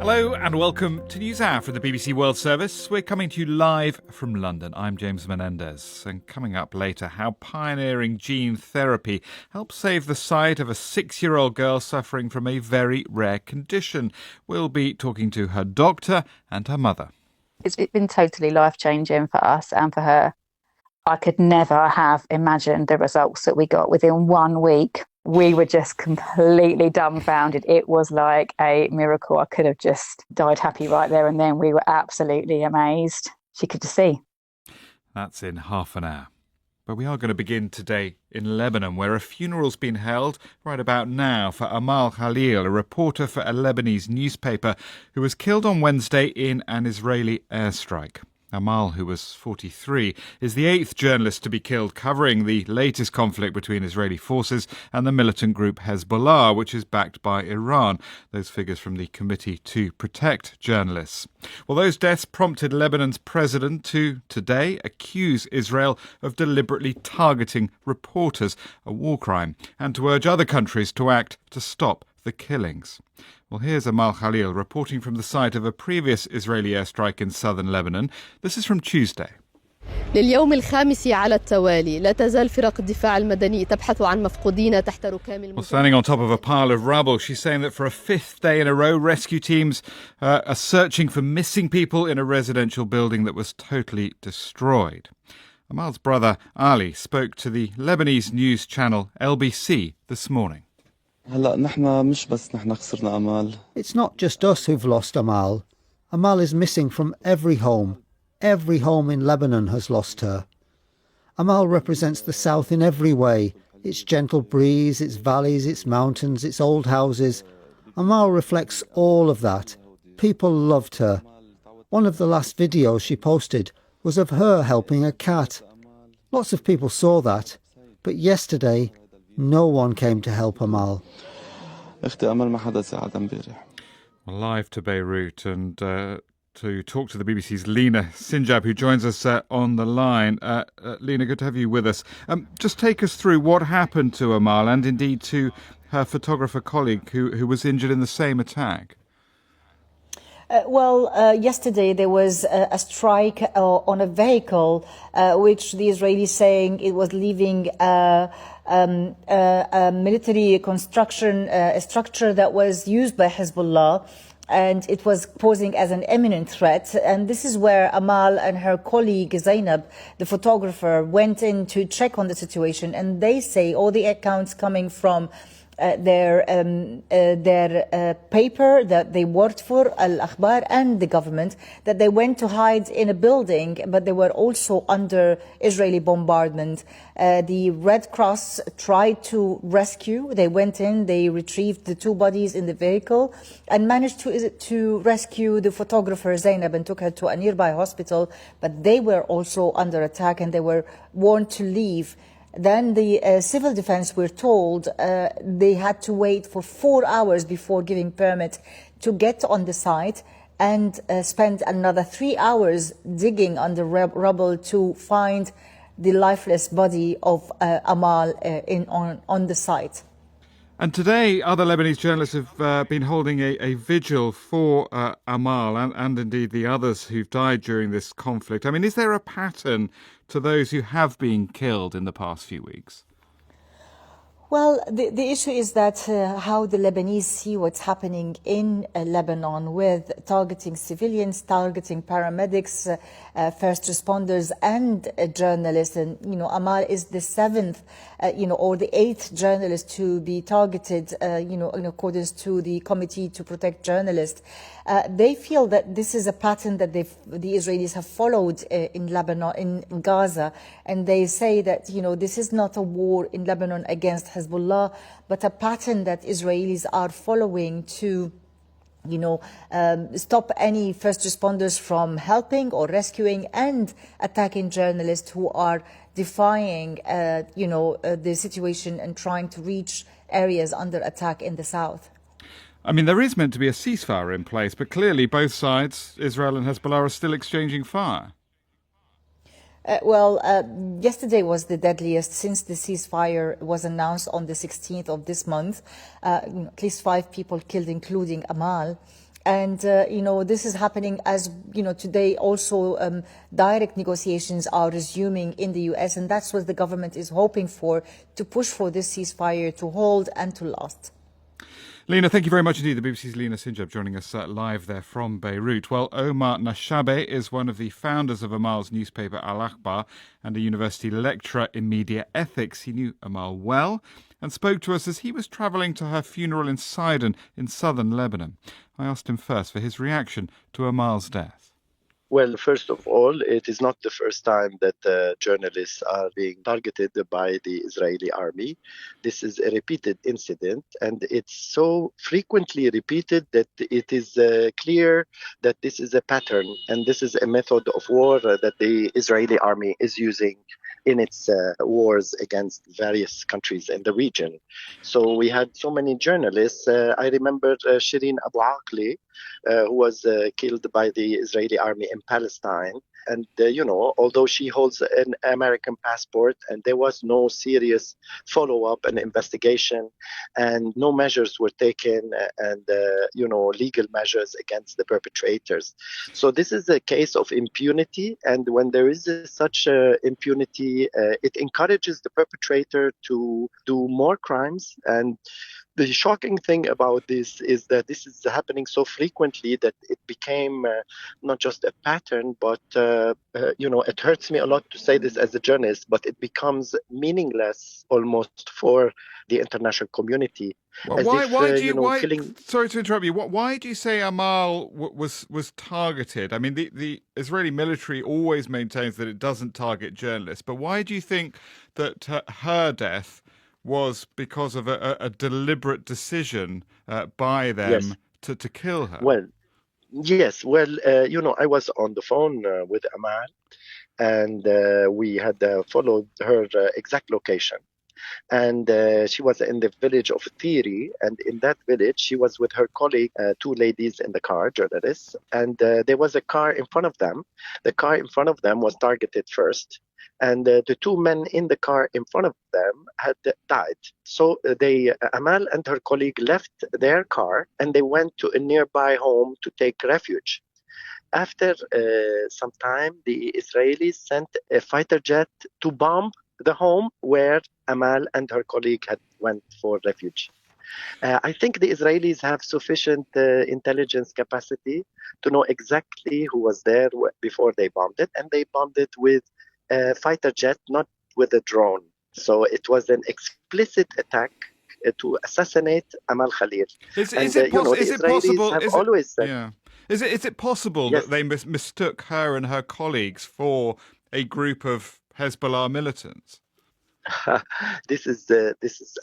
Hello and welcome to NewsHour from the BBC World Service. We're coming to you live from London. I'm James Menendez. And coming up later, how pioneering gene therapy helps save the sight of a 6-year-old girl suffering from a very rare condition. We'll be talking to her doctor and her mother. It's been totally life-changing for us and for her. I could never have imagined the results that we got within 1 week. We were just completely dumbfounded. It was like a miracle. I could have just died happy right there and then. We were absolutely amazed. She could see. That's in half an hour. But we are going to begin today in Lebanon, where a funeral's been held right about now for Amal Khalil, a reporter for a Lebanese newspaper who was killed on Wednesday in an Israeli airstrike. Amal, who was 43, is the 8th journalist to be killed covering the latest conflict between Israeli forces and the militant group Hezbollah, which is backed by Iran. Those figures from the Committee to Protect Journalists. Well, those deaths prompted Lebanon's president to today accuse Israel of deliberately targeting reporters, a war crime, and to urge other countries to act to stop the killings. Well, here's Amal Khalil reporting from the site of a previous Israeli airstrike in southern Lebanon. This is from Tuesday. لليوم الخامس على التوالي لا تزال فرق الدفاع المدني تبحث عن مفقودين تحت ركام Well, standing on top of a pile of rubble, she's saying that for a 5th day in a row, rescue teams are searching for missing people in a residential building that was totally destroyed. Amal's brother, Ali, spoke to the Lebanese news channel LBC this morning. It's not just us who've lost Amal. Amal is missing from every home. Every home in Lebanon has lost her. Amal represents the South in every way. Its gentle breeze, its valleys, its mountains, its old houses. Amal reflects all of that. People loved her. One of the last videos she posted was of her helping a cat. Lots of people saw that. But yesterday, no one came to help Amal. Well, live to Beirut and to talk to the BBC's Lena Sinjab, who joins us on the line. Lena, good to have you with us. Just take us through what happened to Amal and indeed to her photographer colleague who was injured in the same attack. Yesterday there was a strike on a vehicle, which the Israelis saying it was leaving a military construction structure that was used by Hezbollah, and it was posing as an imminent threat. And this is where Amal and her colleague Zainab, the photographer, went in to check on the situation. And they say all the accounts coming from their paper that they worked for, Al-Akhbar, and the government, that they went to hide in a building, but they were also under Israeli bombardment. The Red Cross tried to rescue. They went in, they retrieved the 2 bodies in the vehicle and managed to rescue the photographer Zainab and took her to a nearby hospital, but they were also under attack and they were warned to leave. Then the civil defense, we're told, they had to wait for 4 hours before giving permit to get on the site and spend another 3 hours digging under rubble to find the lifeless body of Amal on the site. And today, other Lebanese journalists have been holding a vigil for Amal and indeed the others who've died during this conflict. I mean, is there a pattern to those who have been killed in the past few weeks? Well, the issue is that how the Lebanese see what's happening in Lebanon with targeting civilians, targeting paramedics, first responders and journalists. And, Amal is the 7th, or the 8th journalist to be targeted, in accordance to the Committee to Protect Journalists. They feel that this is a pattern that the Israelis have followed in Lebanon, in Gaza, and they say that, this is not a war in Lebanon against Hezbollah, but a pattern that Israelis are following to stop any first responders from helping or rescuing and attacking journalists who are defying, the situation and trying to reach areas under attack in the south. I mean, there is meant to be a ceasefire in place, but clearly both sides, Israel and Hezbollah, are still exchanging fire. Yesterday was the deadliest since the ceasefire was announced on the 16th of this month. At least 5 people killed, including Amal. And, this is happening as, today also direct negotiations are resuming in the US. And that's what the government is hoping for, to push for this ceasefire to hold and to last. Lena, thank you very much indeed. The BBC's Lena Sinjab joining us live there from Beirut. Well, Omar Nashabe is one of the founders of Amal's newspaper Al Akhbar and a university lecturer in media ethics. He knew Amal well and spoke to us as he was travelling to her funeral in Sidon in southern Lebanon. I asked him first for his reaction to Amal's death. Well, first of all, it is not the first time that journalists are being targeted by the Israeli army. This is a repeated incident, and it's so frequently repeated that it is clear that this is a pattern and this is a method of war that the Israeli army is using in its wars against various countries in the region. So we had so many journalists. I remember Shireen Abu Akleh, who was killed by the Israeli army in Palestine. And, although she holds an American passport and there was no serious follow-up and investigation and no measures were taken and, legal measures against the perpetrators. So this is a case of impunity. And when there is such impunity, it encourages the perpetrator to do more crimes. And the shocking thing about this is that this is happening so frequently that it became not just a pattern, but, it hurts me a lot to say this as a journalist, but it becomes meaningless almost for the international community. Well, sorry to interrupt you. Why do you say Amal was targeted? I mean, the Israeli military always maintains that it doesn't target journalists, but why do you think that her death was because of a deliberate decision by them to kill her? Well, yes. Well, I was on the phone with Amal, and we had followed her exact location. And she was in the village of Thiri, and in that village, she was with her colleague, two ladies in the car, journalists, and there was a car in front of them. The car in front of them was targeted first, and the two men in the car in front of them had died. So Amal and her colleague left their car, and they went to a nearby home to take refuge. After some time, the Israelis sent a fighter jet to bomb the home where Amal and her colleague had went for refuge. I think the Israelis have sufficient intelligence capacity to know exactly who was there before they bombed it, and they bombed it with a fighter jet, not with a drone. So it was an explicit attack to assassinate Amal Khalil. Is it possible? Is it possible Yes. that they mistook her and her colleagues for a group of Hezbollah militants? This is,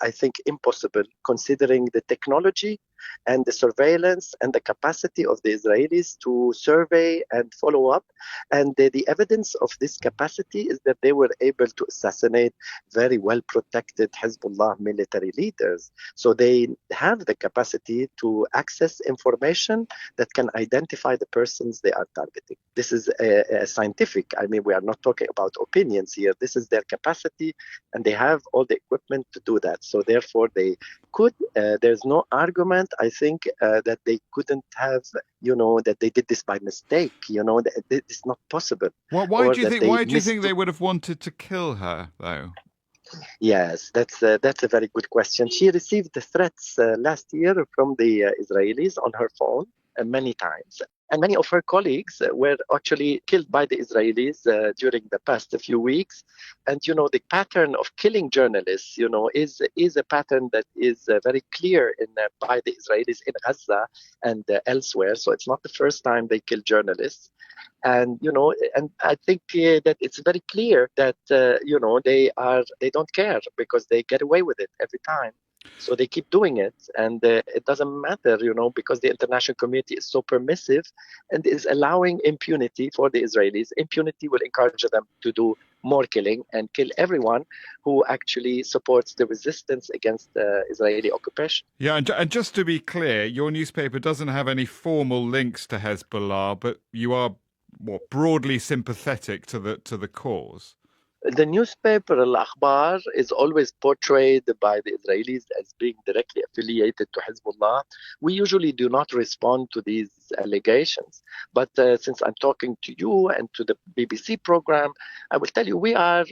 I think, impossible considering the technology and the surveillance and the capacity of the Israelis to survey and follow up. And the evidence of this capacity is that they were able to assassinate very well-protected Hezbollah military leaders. So they have the capacity to access information that can identify the persons they are targeting. This is a scientific, we are not talking about opinions here. This is their capacity, and they have all the equipment to do that. So therefore, they could, there's no argument, I think, that they couldn't have, that they did this by mistake, that it's not possible. Why do you think they would have wanted to kill her, though? Yes, that's a very good question. She received the threats last year from the Israelis on her phone many times. And many of her colleagues were actually killed by the Israelis during the past few weeks. And, the pattern of killing journalists, is a pattern that is very clear by the Israelis in Gaza and elsewhere. So it's not the first time they kill journalists. And, and I think that it's very clear that, they don't care because they get away with it every time. So they keep doing it, and it doesn't matter, because the international community is so permissive and is allowing impunity for the Israelis. Impunity will encourage them to do more killing and kill everyone who actually supports the resistance against Israeli occupation. Yeah, and just to be clear, your newspaper doesn't have any formal links to Hezbollah, but you are broadly sympathetic to the cause. The newspaper Al-Akhbar is always portrayed by the Israelis as being directly affiliated to Hezbollah. We usually do not respond to these allegations. But since I'm talking to you and to the BBC program, I will tell you who are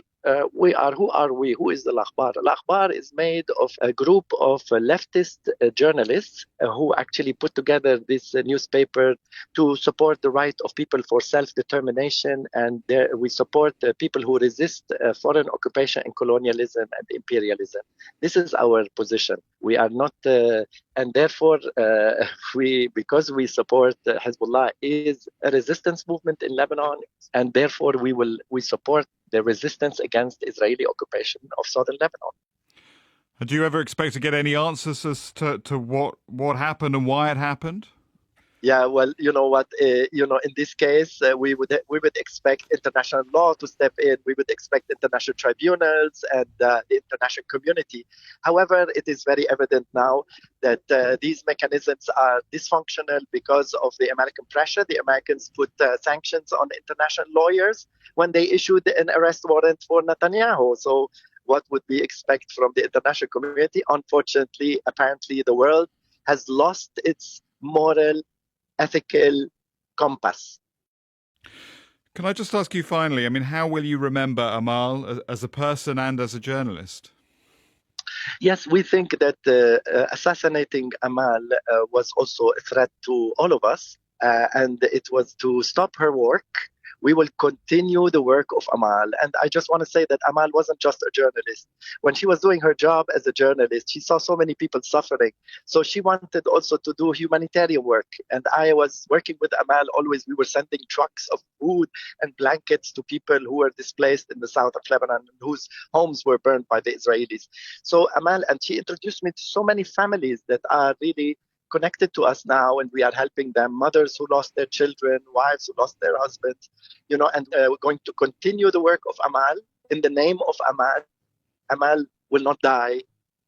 we? Who is Al-Akhbar? Al-Akhbar is made of a group of leftist journalists who actually put together this newspaper to support the right of people for self-determination, and we support people who resist foreign occupation and colonialism and imperialism. This is our position. We are not, and therefore, because we support Hezbollah is a resistance movement in Lebanon, and therefore we support the resistance against Israeli occupation of southern Lebanon. Do you ever expect to get any answers as to what happened and why it happened? Yeah, well, you know what, in this case, we would expect international law to step in. We would expect international tribunals and the international community. However, it is very evident now that these mechanisms are dysfunctional because of the American pressure. The Americans put sanctions on international lawyers when they issued an arrest warrant for Netanyahu. So what would we expect from the international community? Unfortunately, apparently the world has lost its moral, ethical compass. Can I just ask you finally, I mean, how will you remember Amal as a person and as a journalist? Yes, we think that assassinating Amal was also a threat to all of us, and it was to stop her work. We will continue the work of Amal. And I just want to say that Amal wasn't just a journalist. When she was doing her job as a journalist, she saw so many people suffering. So she wanted also to do humanitarian work. And I was working with Amal always. We were sending trucks of food and blankets to people who were displaced in the south of Lebanon, whose homes were burned by the Israelis. So Amal, and she introduced me to so many families that are really connected to us now, and we are helping them, mothers who lost their children, wives who lost their husbands, and we're going to continue the work of Amal in the name of Amal. Amal will not die.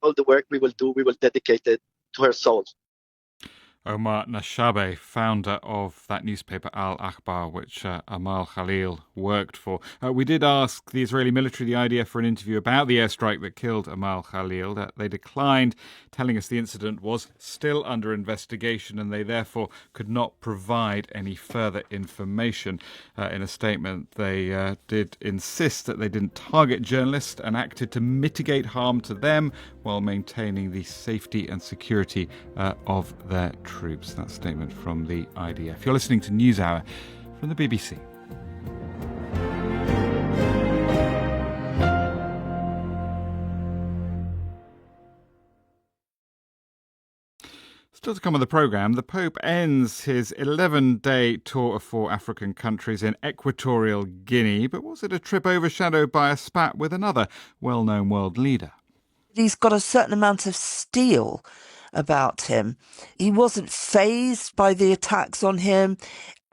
All the work we will do, we will dedicate it to her soul. Omar Nashabe, founder of that newspaper Al-Akhbar, which Amal Khalil worked for. We did ask the Israeli military, the IDF, for an interview about the airstrike that killed Amal Khalil. They declined, telling us the incident was still under investigation and they therefore could not provide any further information. In a statement, they did insist that they didn't target journalists and acted to mitigate harm to them while maintaining the safety and security of their troops. That statement from the IDF. You're listening to NewsHour from the BBC. Still to come on the programme, the Pope ends his 11-day tour of 4 African countries in Equatorial Guinea. But was it a trip overshadowed by a spat with another well-known world leader? He's got a certain amount of steel about him. He wasn't fazed by the attacks on him.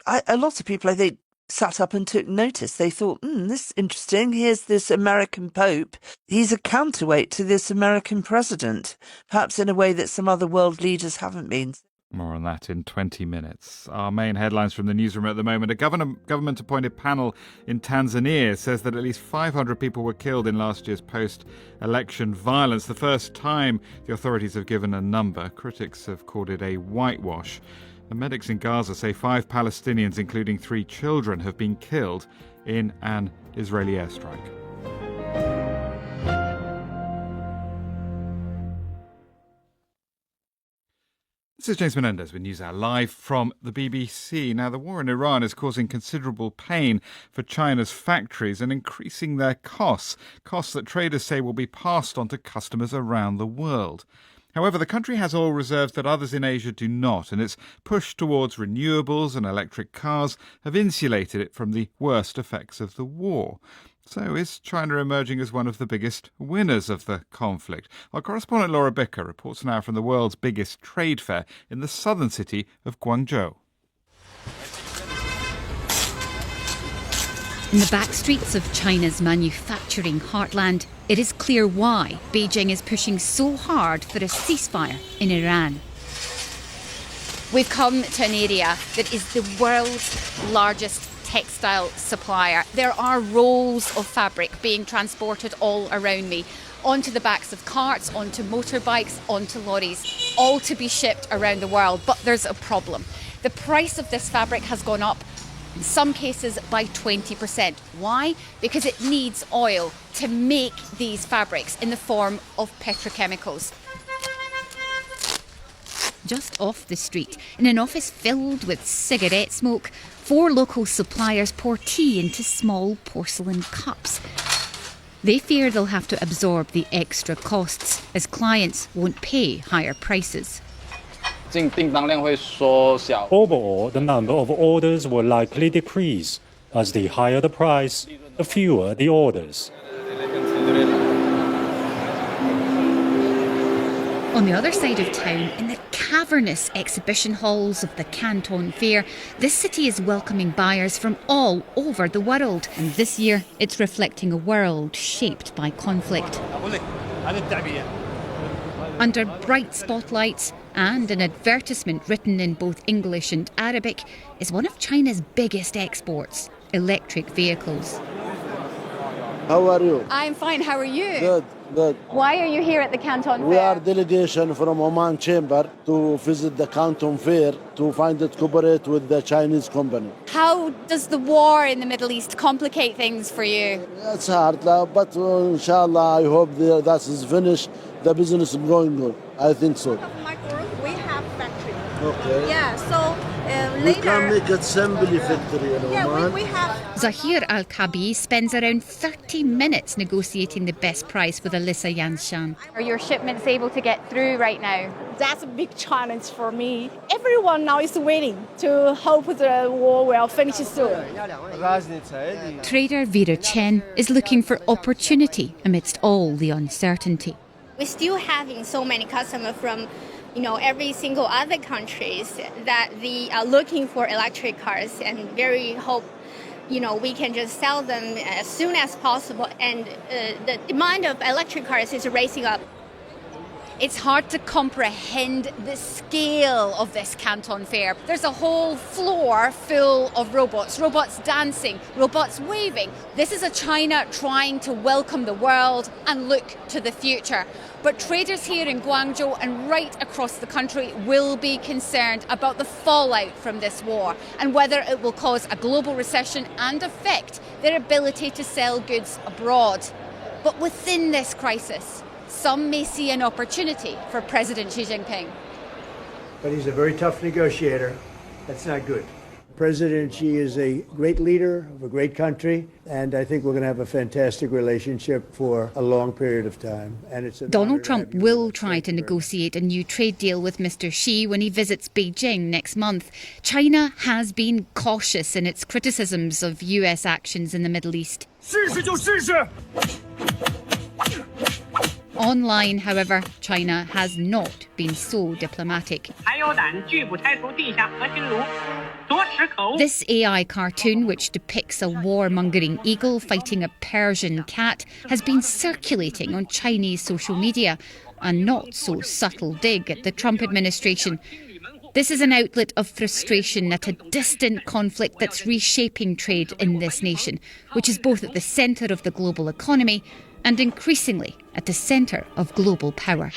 A lot of people, I think, sat up and took notice. They thought, this is interesting. Here's this American Pope. He's a counterweight to this American president, perhaps in a way that some other world leaders haven't been. More on that in 20 minutes. Our main headlines from the newsroom at the moment. A government-appointed panel in Tanzania says that at least 500 people were killed in last year's post-election violence. The first time the authorities have given a number. Critics have called it a whitewash. The medics in Gaza say 5 Palestinians, including 3 children, have been killed in an Israeli airstrike. This is James Menendez with NewsHour live from the BBC. Now, the war in Iran is causing considerable pain for China's factories and increasing their costs that traders say will be passed on to customers around the world. However, the country has oil reserves that others in Asia do not, and its push towards renewables and electric cars have insulated it from the worst effects of the war. So is China emerging as one of the biggest winners of the conflict? Our correspondent Laura Bicker reports now from the world's biggest trade fair in the southern city of Guangzhou. In the back streets of China's manufacturing heartland, it is clear why Beijing is pushing so hard for a ceasefire in Iran. We've come to an area that is the world's largest textile supplier. There are rolls of fabric being transported all around me, onto the backs of carts, onto motorbikes, onto lorries, all to be shipped around the world. But there's a problem. The price of this fabric has gone up, in some cases by 20%. Why? Because it needs oil to make these fabrics in the form of petrochemicals. Just off the street, in an office filled with cigarette smoke, 4 local suppliers pour tea into small porcelain cups. They fear they'll have to absorb the extra costs as clients won't pay higher prices. Overall, the number of orders will likely decrease, as the higher the price, the fewer the orders. On the other side of town, in the cavernous exhibition halls of the Canton Fair, this city is welcoming buyers from all over the world. And this year, it's reflecting a world shaped by conflict. Under bright spotlights and an advertisement written in both English and Arabic is one of China's biggest exports, electric vehicles. How are you? I'm fine, how are you? Good, good. Why are you here at the Canton Fair? We are delegation from Oman Chamber to visit the Canton Fair to find it cooperate with the Chinese company. How does the war in the Middle East complicate things for you? It's hard, but inshallah, I hope that is finished. The business is going good. I think so. My group, we have factory. Okay. Yeah, so we later... can make assembly factory in Oman. We have... Zahir Al-Kabi spends around 30 minutes negotiating the best price with Alyssa Yanshan. Are your shipments able to get through right now? That's a big challenge for me. Everyone now is waiting to hope the war will finish soon. Trader Vera Chen is looking for opportunity amidst all the uncertainty. We're still having so many customers from, every single other countries that they are looking for electric cars and very hope, we can just sell them as soon as possible. And the demand of electric cars is racing up. It's hard to comprehend the scale of this Canton Fair. There's a whole floor full of robots dancing, robots waving. This is a China trying to welcome the world and look to the future. But traders here in Guangzhou and right across the country will be concerned about the fallout from this war and whether it will cause a global recession and affect their ability to sell goods abroad. But within this crisis, some may see an opportunity for President Xi Jinping. But he's a very tough negotiator. That's not good. President Xi is a great leader of a great country, and I think we're going to have a fantastic relationship for a long period of time. And Donald Trump will try to negotiate a new trade deal with Mr. Xi when he visits Beijing next month. China has been cautious in its criticisms of US actions in the Middle East. Online, however, China has not been so diplomatic. This AI cartoon, which depicts a warmongering eagle fighting a Persian cat, has been circulating on Chinese social media, a not so subtle dig at the Trump administration. This is an outlet of frustration at a distant conflict that's reshaping trade in this nation, which is both at the centre of the global economy and increasingly at the centre of global power.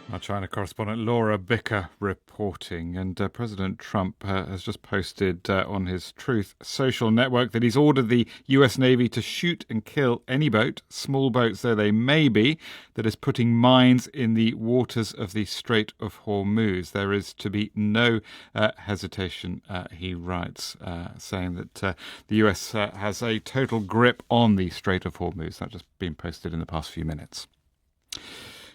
Our China correspondent Laura Bicker reporting. And President Trump has just posted on his Truth social network that he's ordered the US Navy to shoot and kill any boat, small boats though they may be, that is putting mines in the waters of the Strait of Hormuz. There is to be no hesitation, he writes, saying that the US has a total grip on the Strait of Hormuz. That's just been posted in the past few minutes.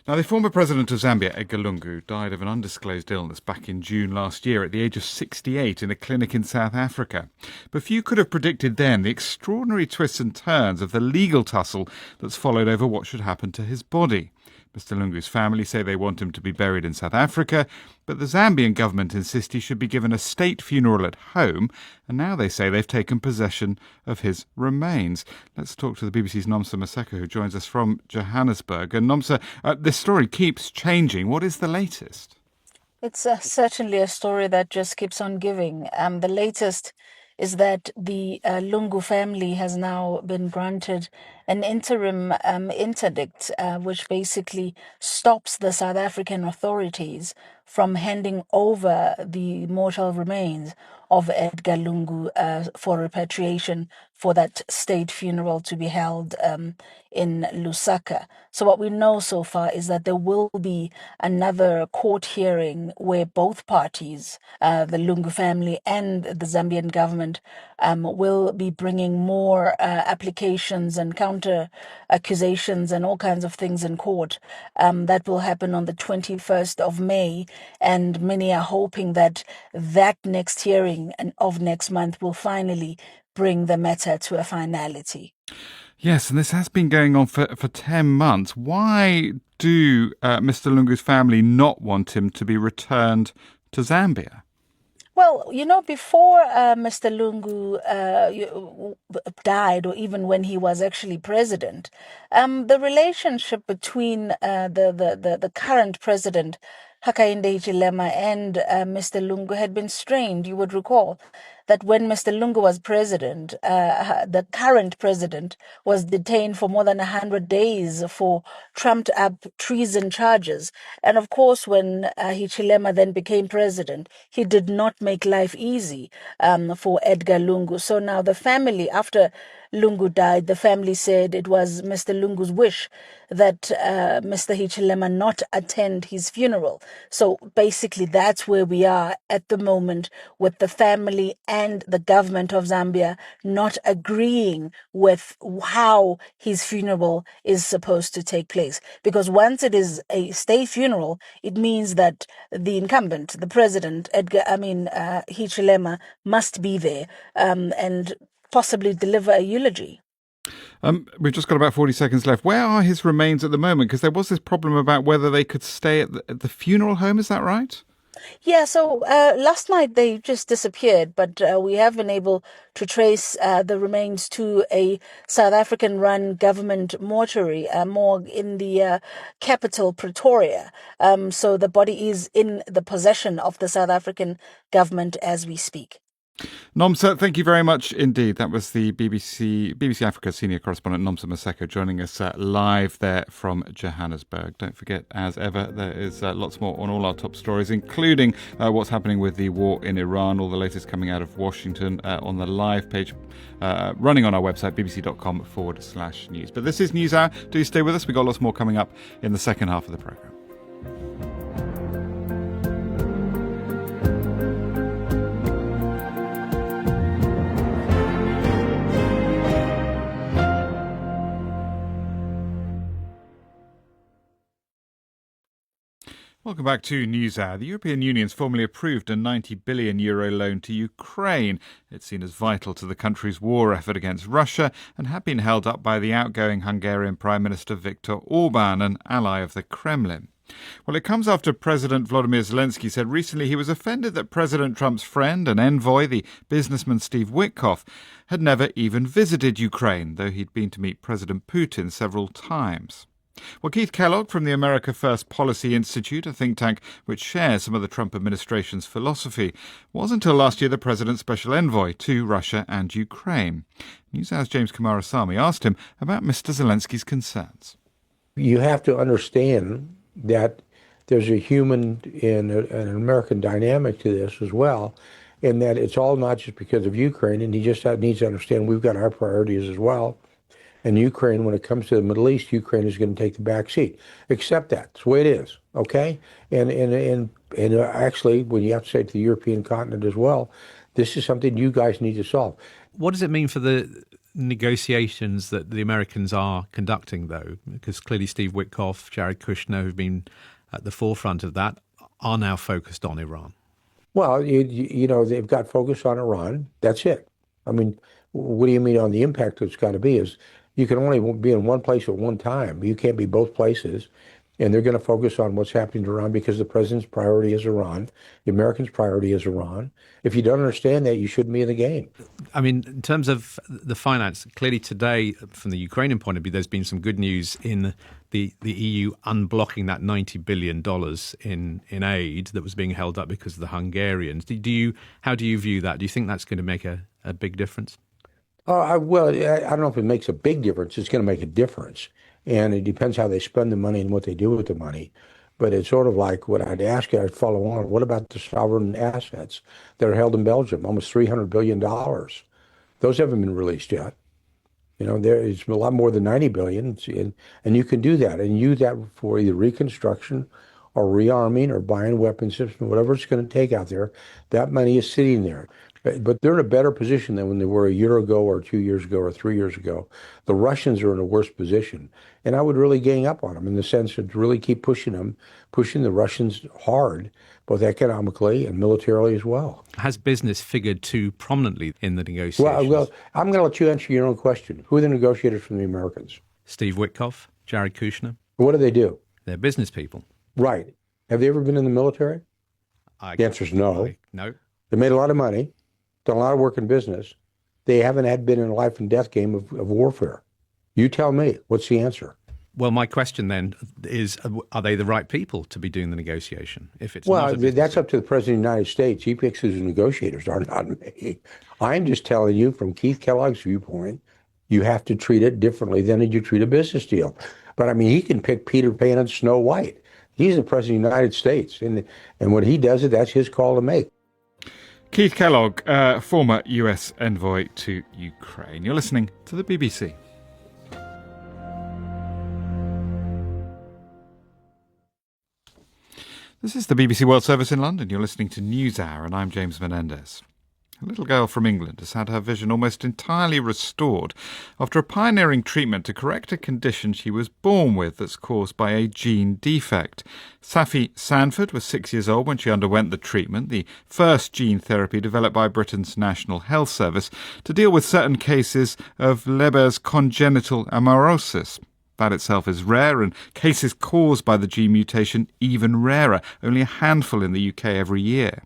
Now, the former president of Zambia, Edgar Lungu, died of an undisclosed illness back in June last year at the age of 68 in a clinic in South Africa. But few could have predicted then the extraordinary twists and turns of the legal tussle that's followed over what should happen to his body. Mr. Lungu's family say they want him to be buried in South Africa, but the Zambian government insists he should be given a state funeral at home, and now they say they've taken possession of his remains. Let's talk to the BBC's Nomsa Maseko, who joins us from Johannesburg. And Nomsa, this story keeps changing. What is the latest? It's certainly a story that just keeps on giving. The latest is that the Lungu family has now been granted an interim interdict, which basically stops the South African authorities from handing over the mortal remains of Edgar Lungu for repatriation for that state funeral to be held in Lusaka. So what we know so far is that there will be another court hearing where both parties, the Lungu family and the Zambian government, will be bringing more applications and counter accusations and all kinds of things in court. That will happen on the 21st of May, and many are hoping that that next hearing of next month will finally bring the matter to a finality. Yes, and this has been going on for 10 months. Why do Mr. Lungu's family not want him to be returned to Zambia? Well, before Mr. Lungu died, or even when he was actually president, the relationship between the current president, Hakainde Hichilema, and Mr. Lungu had been strained. You would recall that when Mr. Lungu was president, the current president was detained for more than 100 days for trumped-up treason charges. And of course, when Hichilema then became president, he did not make life easy for Edgar Lungu. So now the family, after Lungu died, the family said it was Mr. Lungu's wish that Mr. Hichilema not attend his funeral. So basically, that's where we are at the moment, with the family and the government of Zambia not agreeing with how his funeral is supposed to take place. Because once it is a state funeral, it means that the incumbent, the president, Hichilema, must be there and possibly deliver a eulogy. We've just got about 40 seconds left. Where are his remains at the moment? Because there was this problem about whether they could stay at the funeral home. Is that right? Yeah, so last night they just disappeared, but we have been able to trace the remains to a South African-run government mortuary, morgue in the capital, Pretoria. So the body is in the possession of the South African government as we speak. Nomsa, thank you very much indeed. That was the BBC Africa senior correspondent Nomsa Maseko joining us live there from Johannesburg. Don't forget, as ever, there is lots more on all our top stories, including what's happening with the war in Iran, all the latest coming out of Washington on the live page running on our website, bbc.com/news. But this is News Hour. Do stay with us. We've got lots more coming up in the second half of the programme. Welcome back to NewsHour. The European Union's formally approved a €90 billion loan to Ukraine. It's seen as vital to the country's war effort against Russia and had been held up by the outgoing Hungarian Prime Minister Viktor Orban, an ally of the Kremlin. Well, it comes after President Volodymyr Zelensky said recently he was offended that President Trump's friend and envoy, the businessman Steve Witkoff, had never even visited Ukraine, though he'd been to meet President Putin several times. Well, Keith Kellogg from the America First Policy Institute, a think tank which shares some of the Trump administration's philosophy, was until last year the president's special envoy to Russia and Ukraine. NewsHour's James Kumarasamy asked him about Mr. Zelensky's concerns. You have to understand that there's a human and an American dynamic to this as well, in that it's all not just because of Ukraine, and he just needs to understand we've got our priorities as well. And Ukraine, when it comes to the Middle East, Ukraine is going to take the back seat. Accept that. It's the way it is, okay? And actually, when you have to say to the European continent as well, this is something you guys need to solve. What does it mean for the negotiations that the Americans are conducting, though? Because clearly Steve Witkoff, Jared Kushner, who've been at the forefront of that, are now focused on Iran. Well, you know, they've got focus on Iran. That's it. I mean, what do you mean on the impact it's got to be is you can only be in one place at one time. You can't be both places. And they're going to focus on what's happening to Iran because the president's priority is Iran. The Americans' priority is Iran. If you don't understand that, you shouldn't be in the game. I mean, in terms of the finance, clearly today, from the Ukrainian point of view, there's been some good news in the EU unblocking that $90 billion in aid that was being held up because of the Hungarians. How do you view that? Do you think that's going to make a big difference? Well, I don't know if it makes a big difference. It's going to make a difference. And it depends how they spend the money and what they do with the money. But it's sort of like what I'd ask you, I'd follow on. What about the sovereign assets that are held in Belgium? Almost $300 billion. Those haven't been released yet. You know, there is a lot more than 90 billion. And you can do that and use that for either reconstruction or rearming or buying weapon systems, whatever it's going to take out there. That money is sitting there. But they're in a better position than when they were a year ago or 2 years ago or 3 years ago. The Russians are in a worse position. And I would really gang up on them in the sense of really keep pushing the Russians hard, both economically and militarily as well. Has business figured too prominently in the negotiations? Well, I'm going to let you answer your own question. Who are the negotiators from the Americans? Steve Witkoff, Jared Kushner. What do they do? They're business people. Right. Have they ever been in the military? The answer is no. No. They made a lot of money, done a lot of work in business. They haven't been in a life and death game of warfare. You tell me, what's the answer? Well, my question then is, are they the right people to be doing the negotiation? If it's that's up to the President of the United States. He picks his negotiators, are not me. I'm just telling you from Keith Kellogg's viewpoint, you have to treat it differently than you treat a business deal. But I mean, he can pick Peter Pan and Snow White. He's the President of the United States. And when he does it, that's his call to make. Keith Kellogg, former US envoy to Ukraine. You're listening to the BBC. This is the BBC World Service in London. You're listening to NewsHour, and I'm James Menendez. A little girl from England has had her vision almost entirely restored after a pioneering treatment to correct a condition she was born with that's caused by a gene defect. Safi Sanford was 6 years old when she underwent the treatment, the first gene therapy developed by Britain's National Health Service to deal with certain cases of Leber's congenital amaurosis. That itself is rare, and cases caused by the gene mutation even rarer, only a handful in the UK every year.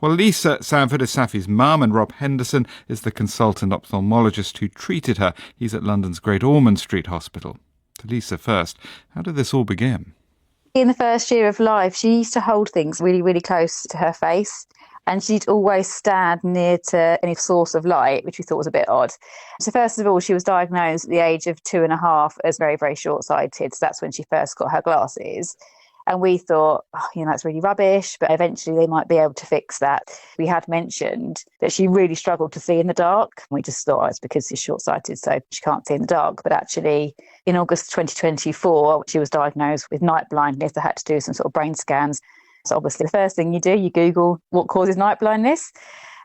Well, Lisa Sanford is Safi's mum, and Rob Henderson is the consultant ophthalmologist who treated her. He's at London's Great Ormond Street Hospital. To Lisa first, how did this all begin? In the first year of life, she used to hold things really, really close to her face. And she'd always stand near to any source of light, which we thought was a bit odd. So first of all, she was diagnosed at the age of 2.5 as very, very short-sighted. So that's when she first got her glasses. And we thought, that's really rubbish, but eventually they might be able to fix that. We had mentioned that she really struggled to see in the dark. We just thought it's because she's short-sighted, so she can't see in the dark. But actually, in August 2024, she was diagnosed with night blindness. They had to do some sort of brain scans. So obviously the first thing you do, you Google what causes night blindness.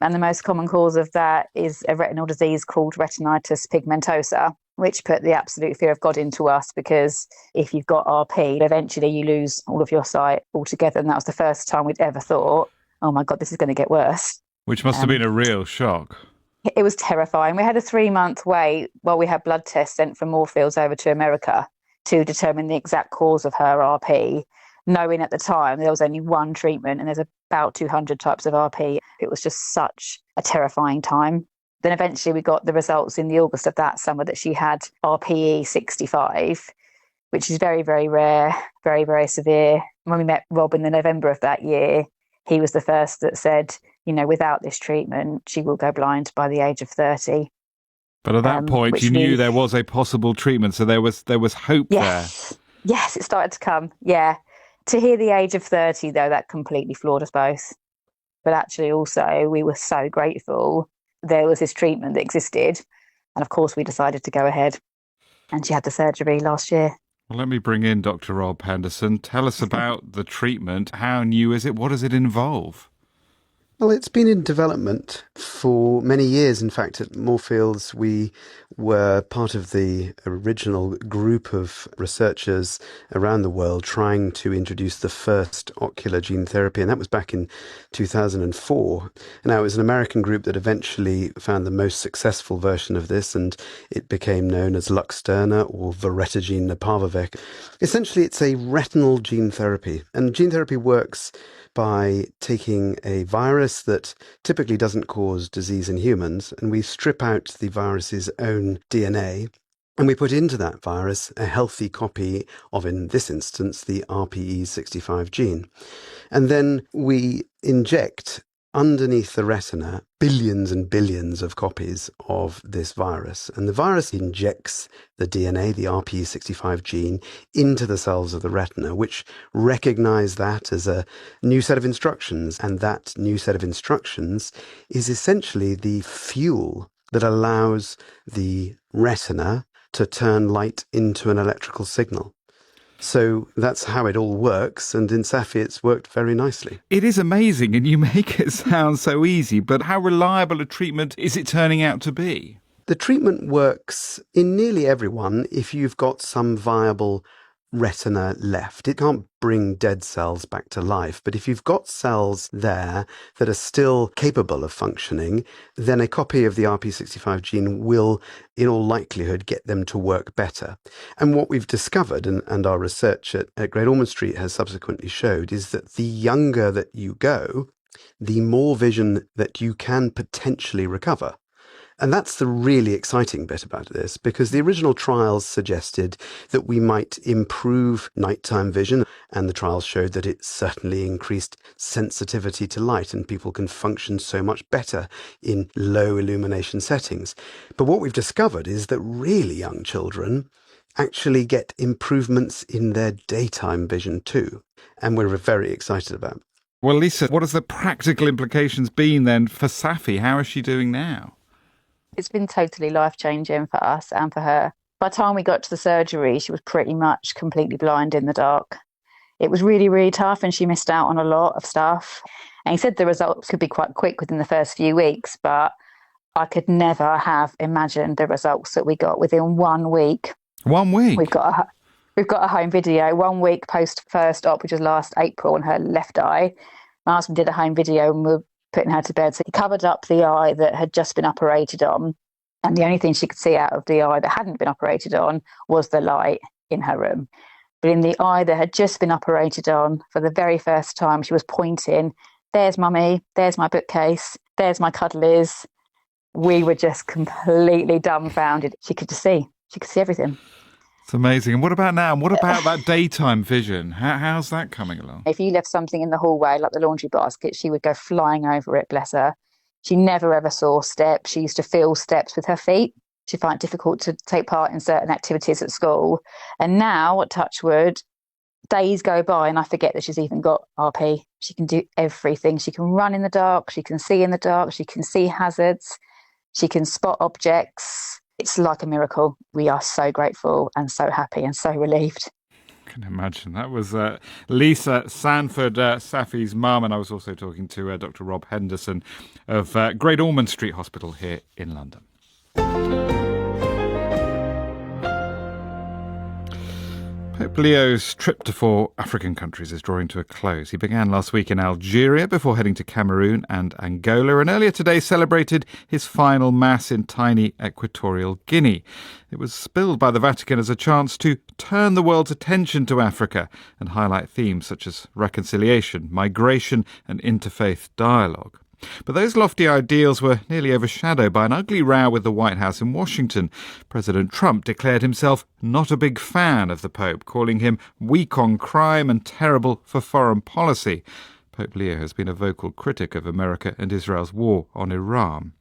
And the most common cause of that is a retinal disease called retinitis pigmentosa, which put the absolute fear of God into us, because if you've got RP, eventually you lose all of your sight altogether. And that was the first time we'd ever thought, oh my God, this is going to get worse. Which must have been a real shock. It was terrifying. We had a 3-month wait while we had blood tests sent from Moorfields over to America to determine the exact cause of her RP. Knowing at the time there was only one treatment and there's about 200 types of RP. It was just such a terrifying time. Then eventually we got the results in the August of that summer that she had RPE 65, which is very, very rare, very, very severe. When we met Rob in the November of that year, he was the first that said, without this treatment, she will go blind by the age of 30. But at that point, you knew there was a possible treatment, so there was hope there. Yes, it started to come, yeah. To hear the age of 30, though, that completely floored us both. But actually also, we were so grateful there was this treatment that existed. And of course, we decided to go ahead. And she had the surgery last year. Well, let me bring in Dr. Rob Henderson. Tell us about the treatment. How new is it? What does it involve? Well, it's been in development for many years. In fact, at Moorfields, we were part of the original group of researchers around the world trying to introduce the first ocular gene therapy, and that was back in 2004. Now, it was an American group that eventually found the most successful version of this, and it became known as Luxturna or Voretigene Neparvovec. Essentially, it's a retinal gene therapy, and gene therapy works by taking a virus that typically doesn't cause disease in humans, and we strip out the virus's own DNA, and we put into that virus a healthy copy of, in this instance, the RPE65 gene. And then we inject underneath the retina billions and billions of copies of this virus. And the virus injects the DNA, the RPE65 gene, into the cells of the retina, which recognize that as a new set of instructions. And that new set of instructions is essentially the fuel that allows the retina to turn light into an electrical signal. So that's how it all works, and in Safi it's worked very nicely. It is amazing, and you make it sound so easy, but how reliable a treatment is it turning out to be? The treatment works in nearly everyone if you've got some viable retina left. It can't bring dead cells back to life, but if you've got cells there that are still capable of functioning, then a copy of the RP65 gene will, in all likelihood, get them to work better. And what we've discovered, and our research at Great Ormond Street has subsequently showed, is that the younger that you go, the more vision that you can potentially recover. And that's the really exciting bit about this, because the original trials suggested that we might improve nighttime vision, and the trials showed that it certainly increased sensitivity to light, and people can function so much better in low illumination settings. But what we've discovered is that really young children actually get improvements in their daytime vision too, and we're very excited about it. Well, Lisa, what has the practical implications been then for Safi? How is she doing now? It's been totally life-changing for us and for her. By the time we got to the surgery, she was pretty much completely blind in the dark. It was really, really tough, and she missed out on a lot of stuff. And he said the results could be quite quick within the first few weeks, but I could never have imagined the results that we got within 1 week. 1 week? We've got a home video 1 week post first op, which was last April, on her left eye. My husband did a home video and we're putting her to bed. So he covered up the eye that had just been operated on. And the only thing she could see out of the eye that hadn't been operated on was the light in her room. But in the eye that had just been operated on, for the very first time, she was pointing, there's mummy, there's my bookcase, there's my cuddlies. We were just completely dumbfounded. She could just see. She could see everything. It's amazing. And what about now? And what about that daytime vision? How's that coming along? If you left something in the hallway, like the laundry basket, she would go flying over it, bless her. She never ever saw steps. She used to feel steps with her feet. She'd find it difficult to take part in certain activities at school. And now, at Touchwood, days go by and I forget that she's even got RP. She can do everything. She can run in the dark. She can see in the dark. She can see hazards. She can spot objects. It's like a miracle. We are so grateful and so happy and so relieved. I can imagine. That was Lisa Sanford, Safi's mum, and I was also talking to Dr. Rob Henderson of Great Ormond Street Hospital here in London. Pope Leo's trip to 4 African countries is drawing to a close. He began last week in Algeria before heading to Cameroon and Angola, and earlier today celebrated his final Mass in tiny Equatorial Guinea. It was billed by the Vatican as a chance to turn the world's attention to Africa and highlight themes such as reconciliation, migration and interfaith dialogue. But those lofty ideals were nearly overshadowed by an ugly row with the White House in Washington. President Trump declared himself not a big fan of the Pope, calling him weak on crime and terrible for foreign policy. Pope Leo has been a vocal critic of America and Israel's war on Iran.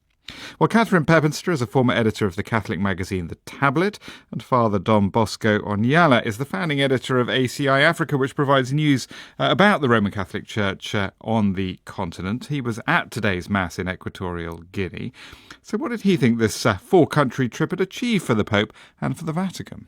Well, Catherine Pepinster is a former editor of the Catholic magazine The Tablet, and Father Don Bosco Onyala is the founding editor of ACI Africa, which provides news about the Roman Catholic Church on the continent. He was at today's Mass in Equatorial Guinea. So what did he think this 4-country trip had achieved for the Pope and for the Vatican?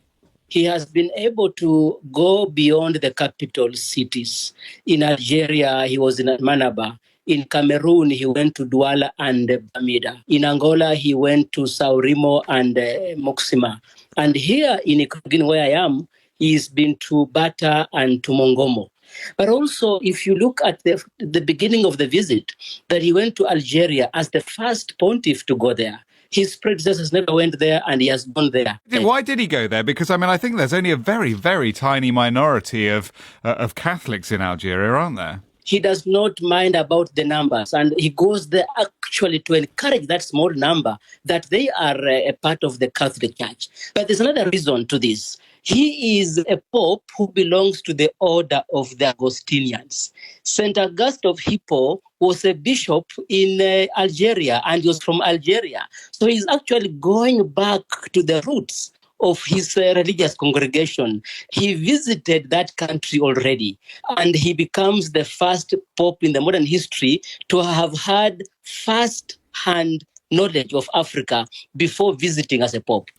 He has been able to go beyond the capital cities. In Algeria, he was in Manaba. In Cameroon, he went to Douala and Bamida. In Angola, he went to Sao Remo and Moxima. And here in Guinea, where I am, he's been to Bata and to Mongomo. But also, if you look at the beginning of the visit, that he went to Algeria as the first pontiff to go there. His predecessors never went there, and he has gone there. Why did he go there? Because, I mean, I think there's only a very, very tiny minority of Catholics in Algeria, aren't there? He does not mind about the numbers, and he goes there actually to encourage that small number that they are a part of the Catholic Church. But there's another reason to this. He is a pope who belongs to the order of the Augustinians. St. Augustine of Hippo was a bishop in Algeria, and he was from Algeria. So he's actually going back to the roots of his religious congregation. He visited that country already, and he becomes the first pope in the modern history to have had first-hand knowledge of Africa before visiting as a pope.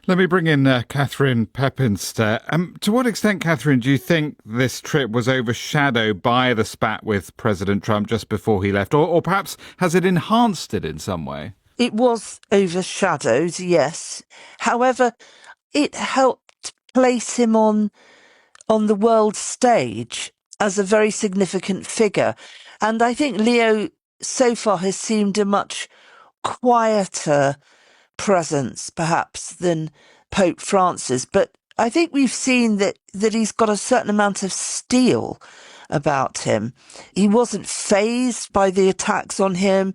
Let me bring in Catherine Pepinster. To what extent, Catherine, do you think this trip was overshadowed by the spat with President Trump just before he left? Or perhaps has it enhanced it in some way? It was overshadowed, yes. However, it helped place him on the world stage as a very significant figure. And I think Leo so far has seemed a much quieter presence, perhaps, than Pope Francis. But I think we've seen that he's got a certain amount of steel about him. He wasn't fazed by the attacks on him.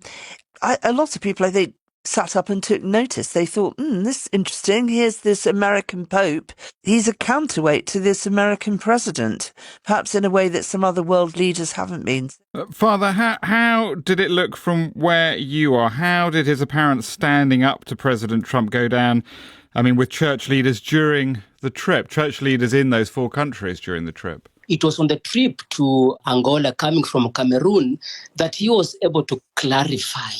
A lot of people, I think, sat up and took notice. They thought, this is interesting. Here's this American Pope. He's a counterweight to this American president, perhaps in a way that some other world leaders haven't been. Father, how did it look from where you are? How did his apparent standing up to President Trump go down, I mean, with church leaders during the trip, church leaders in those 4 countries during the trip? It was on the trip to Angola, coming from Cameroon, that he was able to clarify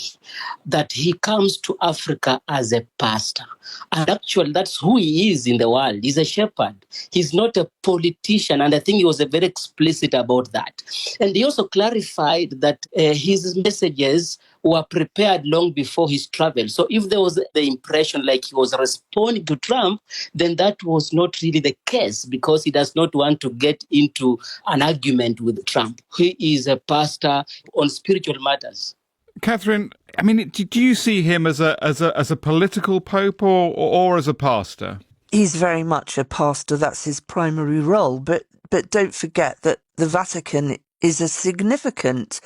that he comes to Africa as a pastor. And actually, that's who he is in the world. He's a shepherd. He's not a politician. And I think he was very explicit about that. And he also clarified that his messages were prepared long before his travel. So if there was the impression like he was responding to Trump, then that was not really the case, because he does not want to get into an argument with Trump. He is a pastor on spiritual matters. Catherine, I mean, do you see him as a political pope or as a pastor? He's very much a pastor. That's his primary role. But don't forget that the Vatican is a significant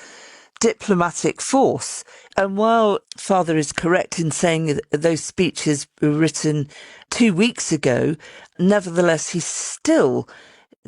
diplomatic force. And while Father is correct in saying that those speeches were written 2 weeks ago, nevertheless, he still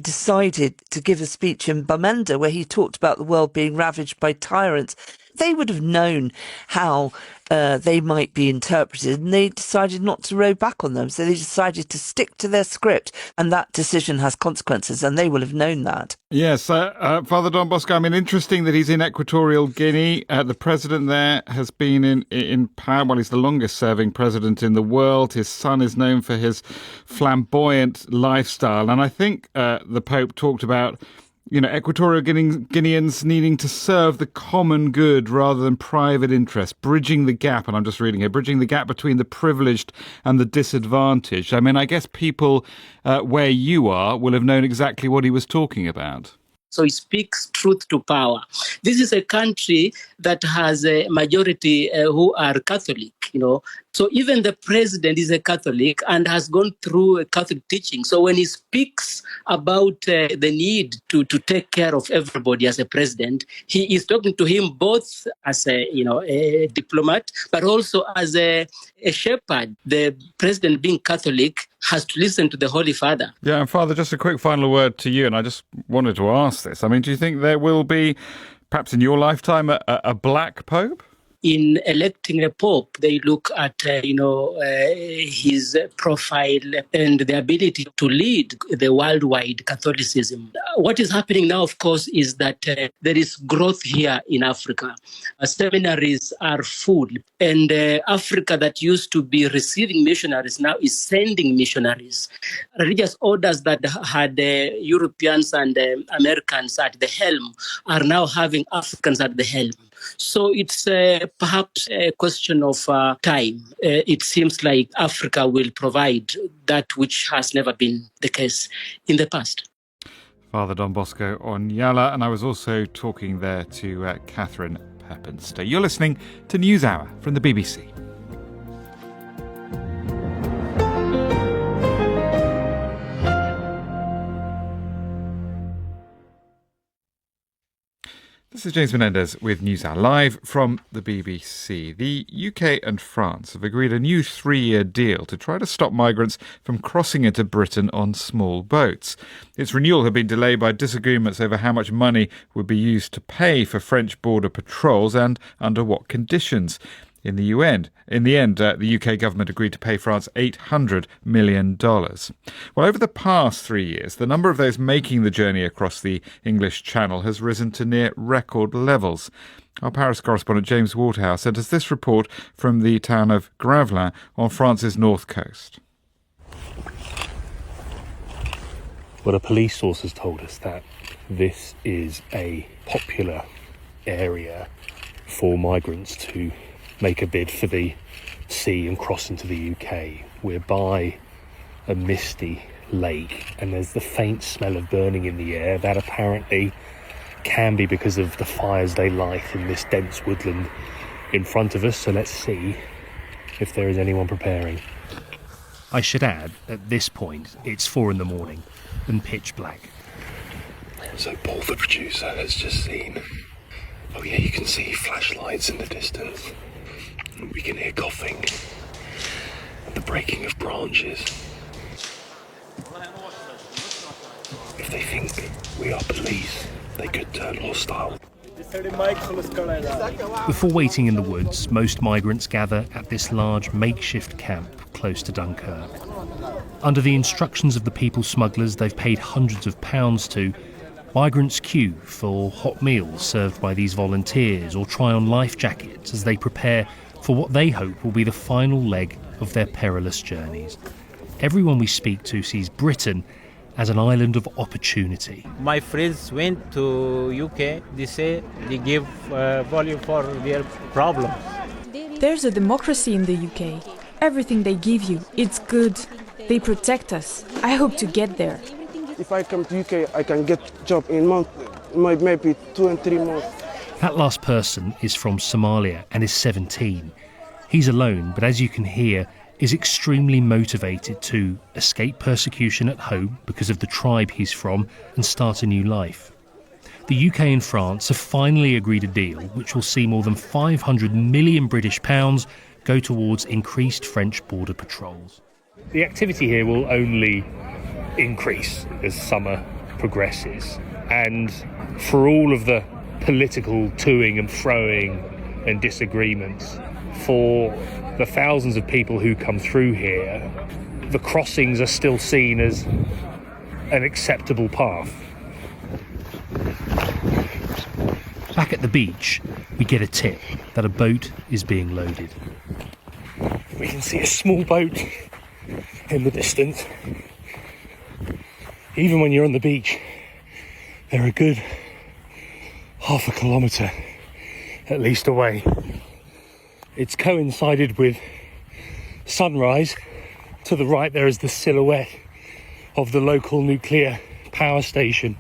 decided to give a speech in Bamenda where he talked about the world being ravaged by tyrants. They would have known how they might be interpreted, and they decided not to row back on them. So they decided to stick to their script, and that decision has consequences, and they will have known that. Yes, Father Don Bosco, I mean, interesting that he's in Equatorial Guinea. The president there has been in power, well, he's the longest-serving president in the world. His son is known for his flamboyant lifestyle, and I think the Pope talked about Equatorial Guineans needing to serve the common good rather than private interest, bridging the gap, and I'm just reading here, bridging the gap between the privileged and the disadvantaged. I mean, I guess people where you are will have known exactly what he was talking about. So he speaks truth to power. This is a country that has a majority who are Catholic, So even the president is a Catholic and has gone through a Catholic teaching. So when he speaks about the need to take care of everybody as a president, he is talking to him both as a diplomat, but also as a shepherd. The president, being Catholic, has to listen to the Holy Father. Yeah, and Father, just a quick final word to you, and I just wanted to ask this. I mean, do you think there will be, perhaps in your lifetime, a black pope? In electing a pope, they look at, his profile and the ability to lead the worldwide Catholicism. What is happening now, of course, is that there is growth here in Africa. Seminaries are full, and Africa that used to be receiving missionaries now is sending missionaries. Religious orders that had Europeans and Americans at the helm are now having Africans at the helm. So it's perhaps a question of time. It seems like Africa will provide that which has never been the case in the past. Father Don Bosco Onyala, and I was also talking there to Catherine Peppenster. You're listening to NewsHour from the BBC. This is James Menendez with NewsHour, live from the BBC. The UK and France have agreed a new 3-year deal to try to stop migrants from crossing into Britain on small boats. Its renewal had been delayed by disagreements over how much money would be used to pay for French border patrols and under what conditions. In the end, the UK government agreed to pay France $800 million. Well, over the past 3 years, the number of those making the journey across the English Channel has risen to near record levels. Our Paris correspondent James Waterhouse sent us this report from the town of Gravelines on France's north coast. Well, a police source has told us that this is a popular area for migrants to make a bid for the sea and cross into the UK. We're by a misty lake and there's the faint smell of burning in the air. That apparently can be because of the fires they light in this dense woodland in front of us. So let's see if there is anyone preparing. I should add, at this point, it's 4 a.m. and pitch black. So Paul, the producer, has just seen... Oh yeah, you can see flashlights in the distance. We can hear coughing and the breaking of branches. If they think we are police, they could turn hostile. Before waiting in the woods, most migrants gather at this large makeshift camp close to Dunkirk. Under the instructions of the people smugglers they've paid hundreds of pounds to, migrants queue for hot meals served by these volunteers or try on life jackets as they prepare for what they hope will be the final leg of their perilous journeys. Everyone we speak to sees Britain as an island of opportunity. My friends went to UK, they say they give value for their problems. There's a democracy in the UK. Everything they give you, it's good. They protect us. I hope to get there. If I come to UK, I can get a job in maybe 2 and 3 months. That last person is from Somalia and is 17. He's alone, but as you can hear, is extremely motivated to escape persecution at home because of the tribe he's from and start a new life. The UK and France have finally agreed a deal which will see more than 500 million British pounds go towards increased French border patrols. The activity here will only increase as summer progresses, and for all of the political toing and froing and disagreements, for the thousands of people who come through here, the crossings are still seen as an acceptable path. Back at the beach, we get a tip that a boat is being loaded. We can see a small boat in the distance. Even when you're on the beach, they're a good half a kilometre at least away. It's coincided with sunrise. To the right there is the silhouette of the local nuclear power station,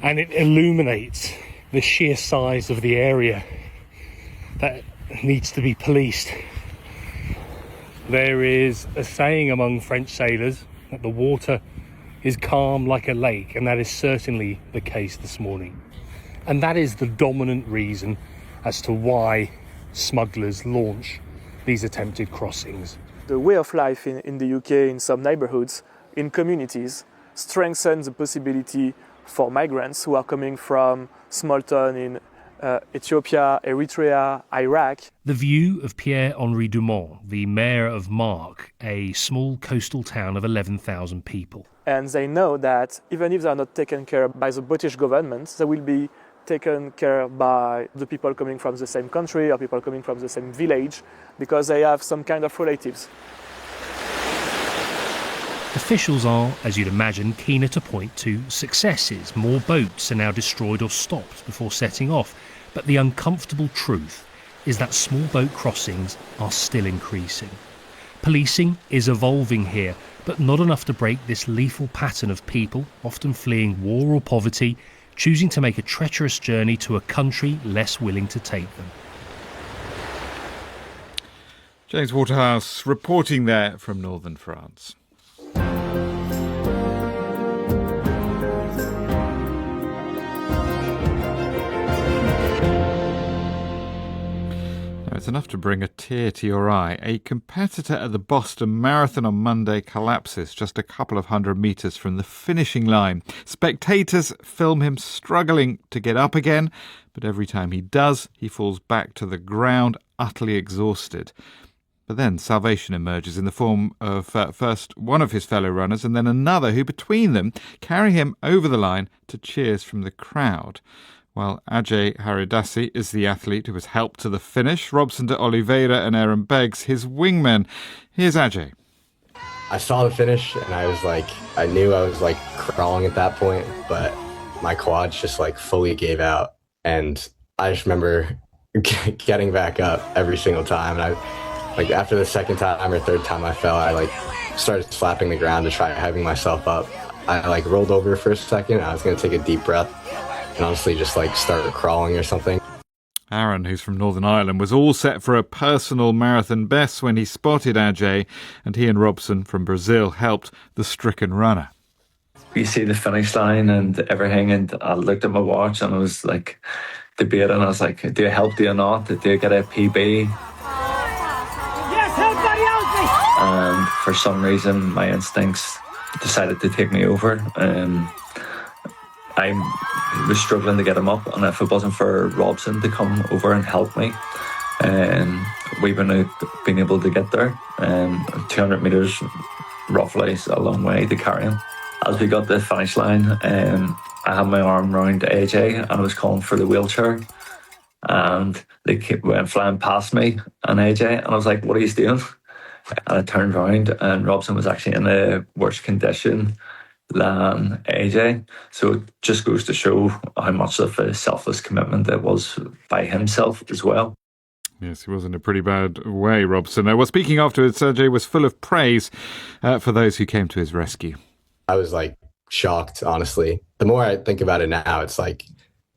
and it illuminates the sheer size of the area that needs to be policed. There is a saying among French sailors that the water is calm like a lake, and that is certainly the case this morning. And that is the dominant reason as to why smugglers launch these attempted crossings. The way of life in the UK, in some neighbourhoods, in communities, strengthens the possibility for migrants who are coming from small towns in Ethiopia, Eritrea, Iraq. The view of Pierre-Henri Dumont, the mayor of Mark, a small coastal town of 11,000 people. And they know that even if they are not taken care of by the British government, they will be taken care of by the people coming from the same country or people coming from the same village, because they have some kind of relatives. Officials are, as you'd imagine, keener to point to successes. More boats are now destroyed or stopped before setting off. But the uncomfortable truth is that small boat crossings are still increasing. Policing is evolving here, but not enough to break this lethal pattern of people, often fleeing war or poverty, choosing to make a treacherous journey to a country less willing to take them. James Waterhouse reporting there from northern France. It's enough to bring a tear to your eye. A competitor at the Boston Marathon on Monday collapses just a couple of 100 metres from the finishing line. Spectators film him struggling to get up again, but every time he does, he falls back to the ground, utterly exhausted. But then salvation emerges in the form of first one of his fellow runners and then another who, between them, carry him over the line to cheers from the crowd. While Ajay Haridasi is the athlete who was helped to the finish, Robson de Oliveira and Aaron Beggs, his wingmen. Here's Ajay. I saw the finish and I knew I was crawling at that point, but my quads just fully gave out. And I just remember getting back up every single time. And after the second time or third time I fell, I started slapping the ground to try hyping myself up. I rolled over for a second. I was going to take a deep breath and honestly just started crawling or something. Aaron, who's from Northern Ireland, was all set for a personal marathon best when he spotted Ajay, and he and Robson from Brazil helped the stricken runner. We see the finish line and everything, and I looked at my watch and I was debating. I was like, do I help, do I not? Do I get a PB? Yes, everybody else! And for some reason, my instincts decided to take me over. I was struggling to get him up, and if it wasn't for Robson to come over and help me, we wouldn't have been able to get there. 200 metres roughly is a long way to carry him. As we got to the finish line, I had my arm round AJ and I was calling for the wheelchair, and they went flying past me and AJ, and I was like, what are you doing? And I turned around and Robson was actually in a worse condition than AJ. So it just goes to show how much of a selfless commitment it was by himself as well. Yes, he was in a pretty bad way, Robson. Well, speaking afterwards, Ajay was full of praise for those who came to his rescue. I was shocked, honestly. The more I think about it now, it's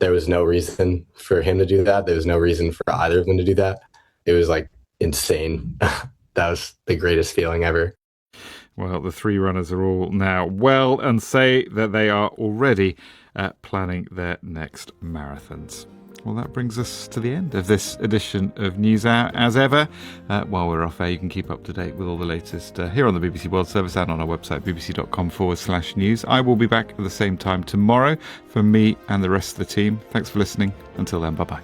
there was no reason for him to do that. There was no reason for either of them to do that. It was insane. That was the greatest feeling ever. Well, the three runners are all now well and say that they are already planning their next marathons. Well, that brings us to the end of this edition of News Hour. As ever, while we're off air, you can keep up to date with all the latest here on the BBC World Service and on our website, bbc.com/news. I will be back at the same time tomorrow. For me and the rest of the team, thanks for listening. Until then, bye-bye.